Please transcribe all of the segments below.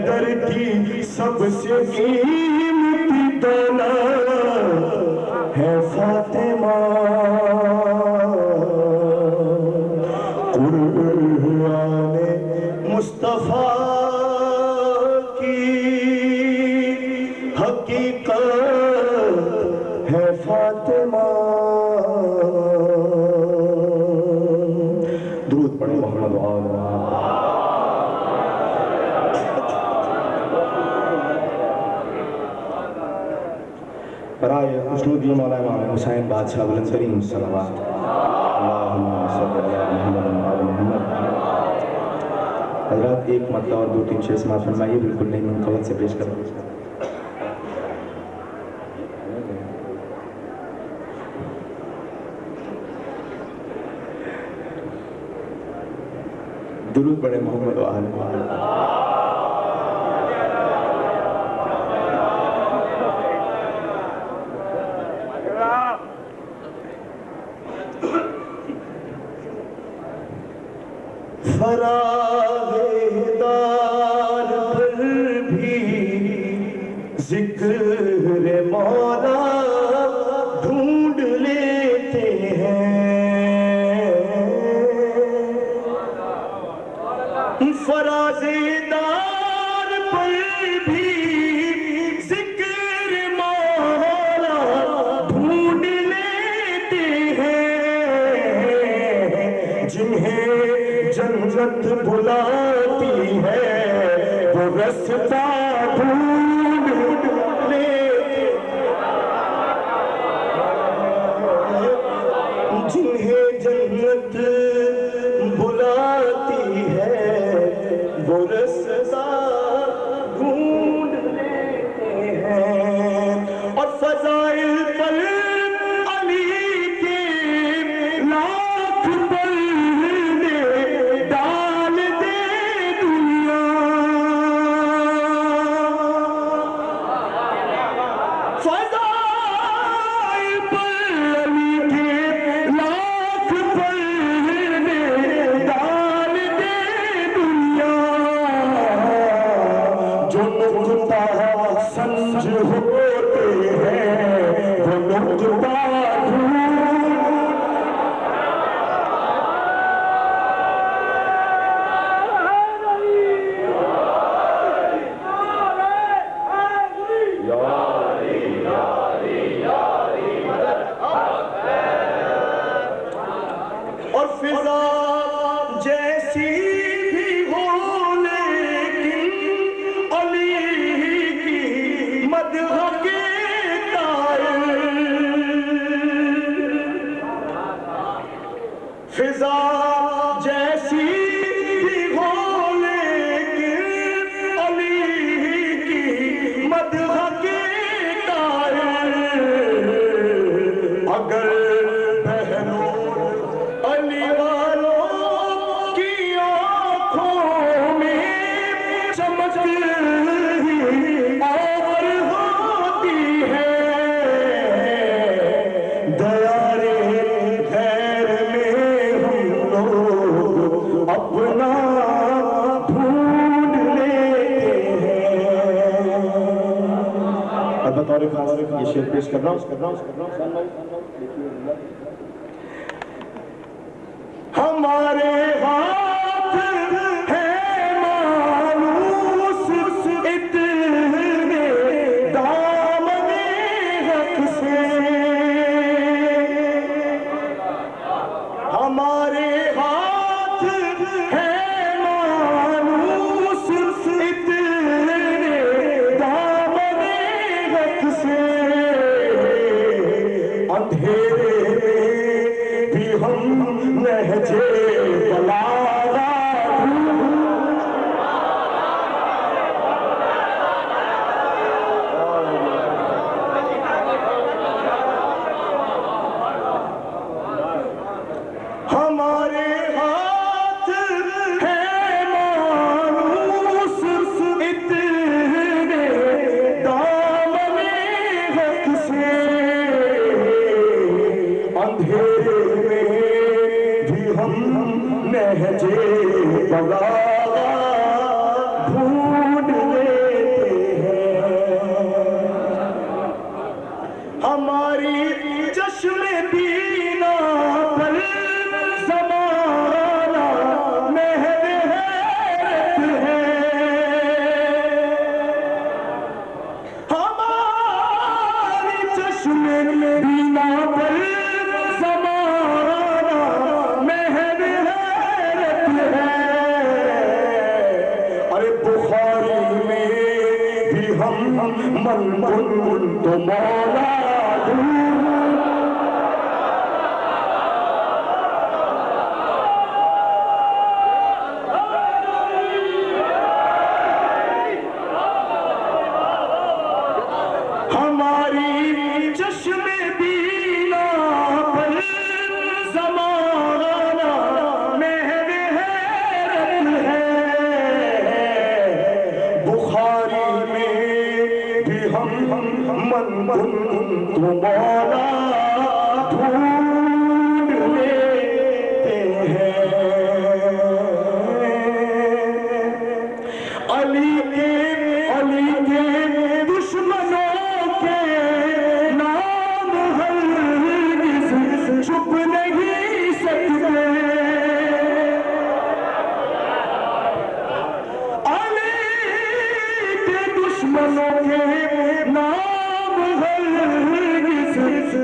हैदर की सबसे कीमती दौलत है फातिमा। कुरान मुस्तफा की हकीकत है फातिमा। दुरूद पढ़े मोहम्मद बराए खुशनुदी मौला इमाम हुसैन बादशाह बुलंद तरीन सलावत अल्लाहुम्मा सल्ली अला मुहम्मद व आले मुहम्मद। हज़रात एक मतलब और दो तीन शेर समाअत फरमाइए, बिल्कुल नहीं मुनक़वत से पेश करें। दुरूद पढ़े मोहम्मद व आले मुहम्मद। फराग़दार पर भी ज़िक्र मौला ढूंढ लेते हैं। फराग़दार पर भी ज़िक्र मौला ढूंढ लेते हैं। जिन्हें जन्नत बुलाती है वो रास्ता ढूंढ लेते। जिन्हें जन्नत बुलाती है वो रास्ता ढूंढ लेते हैं। और फज़ाइल पर अली के लाख पर ये शेर पेश कर रहा हूँ। हमारे हाथ है मानूस इतने दामने हक से। हमारे हाथ है मानूस इतने दामने हक से। अंधेरे में भी हम नहजे बला हम मन तो मौला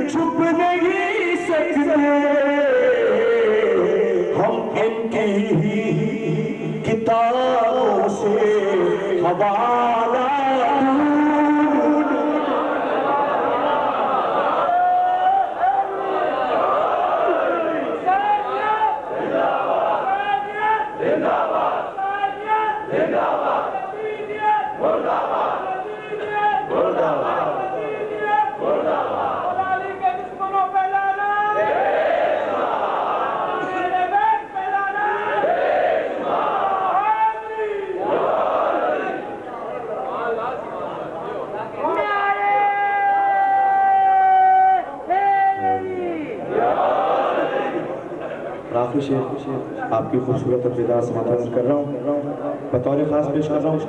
छुप नहीं सकते हम इनकी ही किताबों से हवाला आपकी खूबसूरत अब्तिदा समाधान कर रहा हूँ, बतौर खास पेश कर रहा हूँ।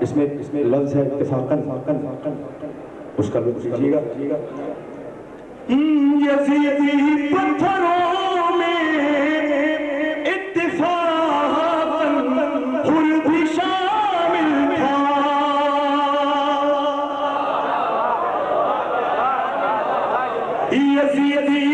इसमें लफ्ज़ है इत्तिफ़ाक़न, उसका लुत्फ़ लीजिएगा। यज़ीदी पत्थरों में इत्तिफ़ाक़न हुर भी शामिल था। यज़ीदी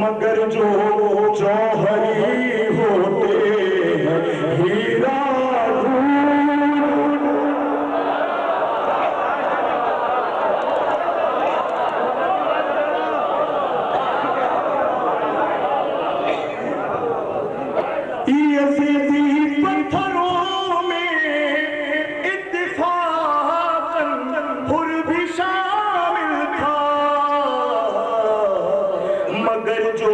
मगर जो जौहरी होते हैं हीरा यज़ीदी पत्थरों में इत्तिफ़ाक़न हुर भी शामिल था। मगर जो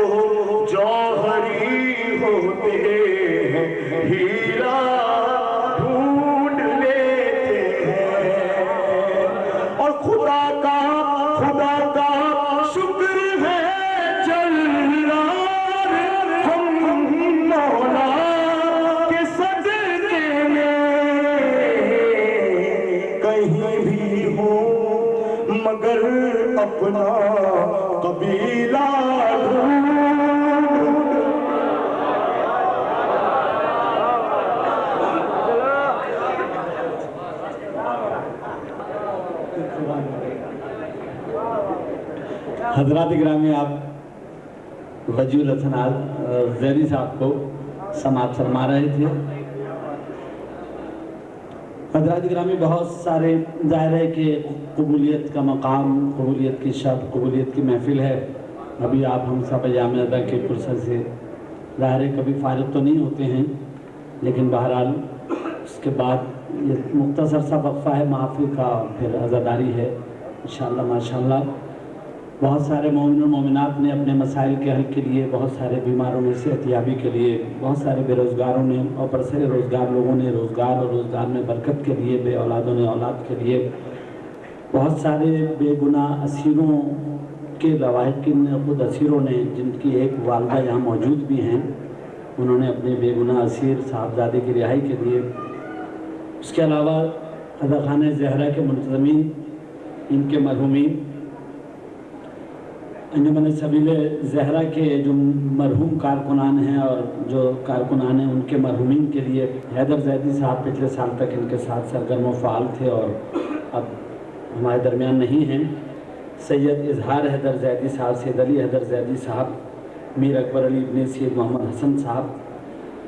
जौहरी होते हैं हीरा ढूंढ लेते हैं। और खुदा का शुक्र है जल्लाद हम मौला के सदक़े में कहीं भी हो मगर अपना कबीला हज़रात गिरामी, आप वजीउल हसन ज़ैनी साहब को समाअत फरमा रहे थे। हज़रात गिरामी, बहुत सारे ज़ाहिर है कि कबूलियत का मकाम, कबूलियत की शब, कबूलियत की महफिल है। अभी आप हम सब जामे अदा के फुर्सत से ज़ाहिर है कभी फारिग तो नहीं होते हैं, लेकिन बहरहाल उसके बाद ये मुख्तसर सा वक्फ़ा है महफिल का, फिर अज़ादारी है इंशाअल्लाह माशाअल्लाह। बहुत सारे मोमिन और मोमिनात ने अपने मसाइल के हल के लिए, बहुत सारे बीमारों में सेहतियाबी के लिए, बहुत सारे बेरोज़गारों ने और बरसरे रोज़गार लोगों ने रोज़गार और रोज़गार में बरकत के लिए, बे औलादों ने औलाद के लिए, बहुत सारे बेगुनाह असीरों के लवाहिकीन खुद असीरों ने, जिनकी एक वालदा यहाँ मौजूद भी हैं, उन्होंने अपने बेगुनाह असीर साहबजादे की रिहाई के लिए, उसके अलावा अज़ाख़ाने ज़हरा के मुंतज़मीन, इनके मरहूमीन, अंजुमन सबील ज़हरा के जो मरहूम कारकुनान हैं और जो कारकुनान हैं उनके मरहूमीन के लिए हैदर जैदी साहब पिछले साल तक इनके साथ सरगर्म व फ़ाल थे और अब हमारे दरमियान नहीं हैं। सैयद इजहार हैदर जैदी साहब, सैयद अली हैदर जैदी साहब, मीर अकबर अली इब्ने सैयद मोहम्मद हसन साहब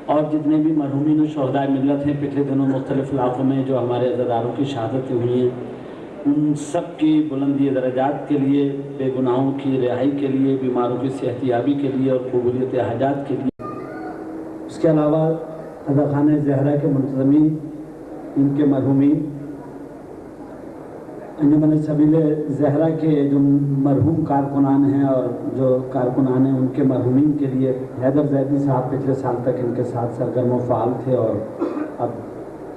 और जितने भी मरहूमीन शहदाए मिल्लत हैं पिछले दिनों मुख्तलिफ़ इलाक़ों में जो हमारे अज़ादारों की शहादतें हुई हैं, उन सब की बुलंदी दरजात के लिए, बेगुनाहों की रिहाई के लिए, बीमारों की सेहतियाबी के लिए और कबूलियत हाजात के लिए। इसके अलावा अज़ाख़ाने ज़हरा के मुंतज़मीन, इनके मरहूमीन, अंजुमन सबील ज़हरा के जो मरहूम कारकुनान हैं और जो कारकुनान हैं उनके मरहूमीन के लिए हैदर जैदी साहब पिछले साल तक इनके साथ सरगर्म व फ़ाल थे और अब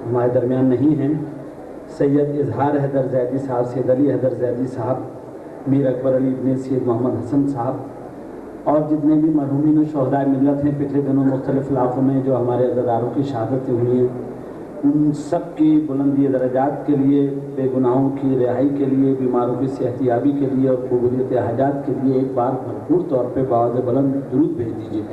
हमारे दरमियान नहीं हैं। सैयद इजहार हैदर जैदी साहब, सैयद अली हैदर जैदी साहब, मीर अकबर अली इब्ने सैयद मोहम्मद हसन साहब और जितने भी मरहूमीन शहदाए मिल्लत हैं पिछले दिनों मुख्तलिफ़ इलाक़ों में जो हमारे अज़ादारों की शहादतें हुई हैं, उन सब की बुलंदी दरजात के लिए, बेगुनाहों की रिहाई के लिए, बीमारों की सेहतियाबी के लिए और कबूलियत हाजात के लिए एक बार भरपूर तौर पर बावज़ बुलंद दुरूद भेज दीजिए।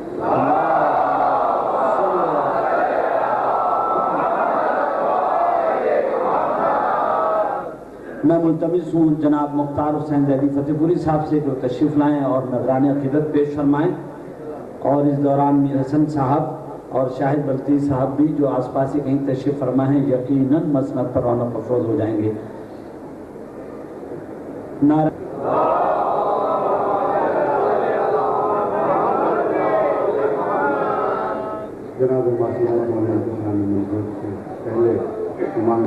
मैं मुल्तमिस हूँ जनाब मुख्तार हुसैन जैदी फतेहपुरी साहब से जो तशरीफ़ लाएँ और नज़राने अक़ीदत पेश फरमाएँ और इस दौरान मीर हसन साहब और शाहिद बल्ती साहब भी जो आसपास ही कहीं तशरीफ़ फरमा हैं यकीनन मसनद पर रौनक अफरोज़ हो जाएंगे। नारा जनाब पहले इमाम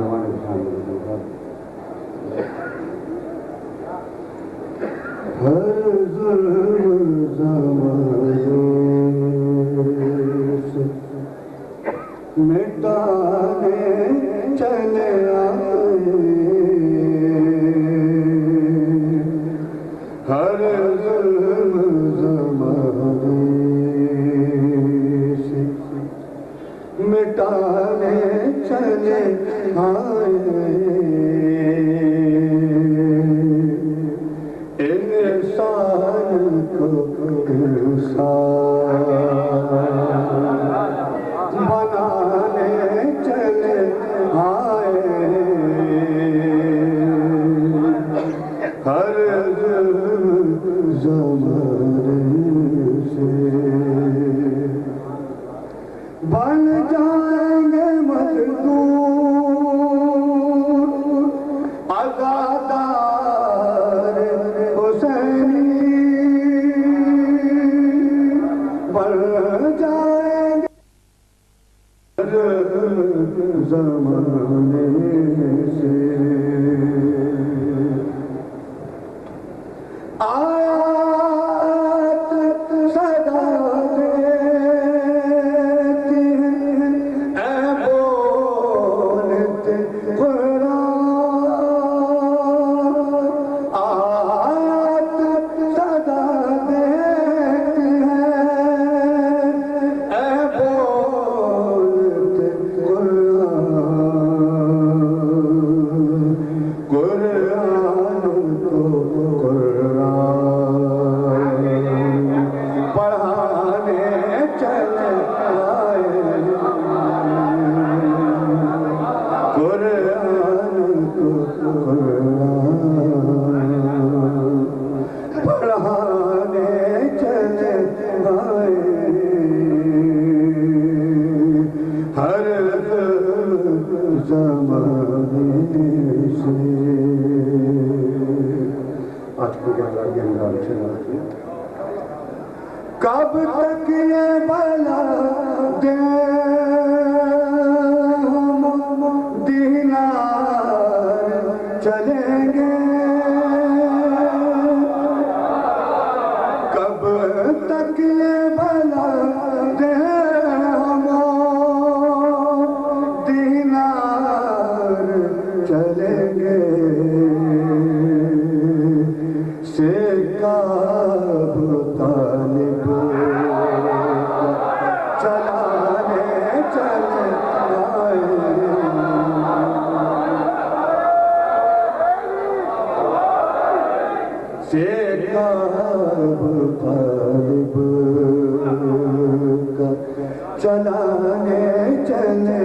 मिटाने चले आए हर जुल्म ज़माने से मिटाने चले आए इंसान को इंसान बनाने चले आए हर ज़माने से बन जाएंगे मज़दूर आज़ादार हुसैनी बन जाएंगे ज़माने से आयत सदा देती है बोलते कुरान आयत सदा देती है बोलते कुरान को पढ़ाने चले आए कुरान को पढ़ाने चले आए हर ज़माने से आज को कब तक ये भला दे दीनार चलेंगे कब तक ये भला दे दीनार चलेंगे से का तालिब चले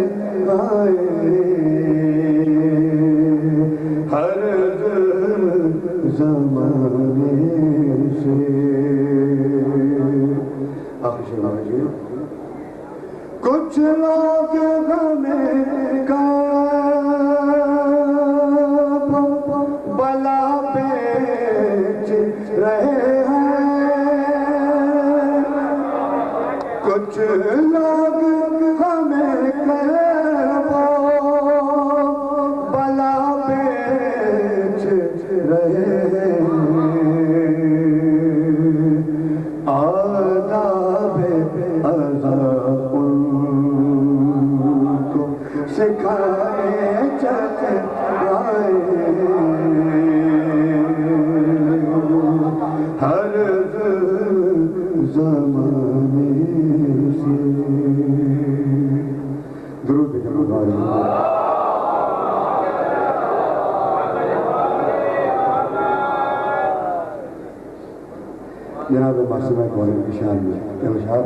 आए हर ज़माने से। आखिर कुछ लोग हमें का बला बेच रहे हैं, कुछ लोग हमें बला बेच रहे हैं। आदाबे अज़ा उनको सिखाए चले आए हर ज़माने से। दुरूद जनाब मासूमा कौन की शान में नमस्कार।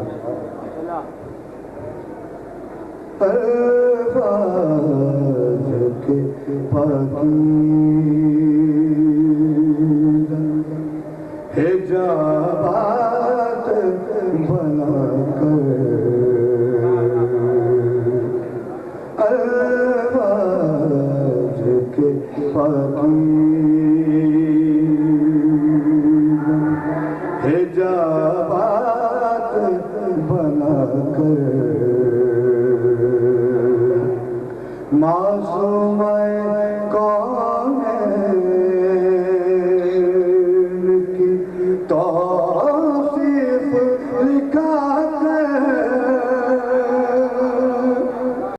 अल्फाज़ के पाकीज़ा हिजाबात बनाकर अल्फाज़ के पाकीज़ा हिजाबात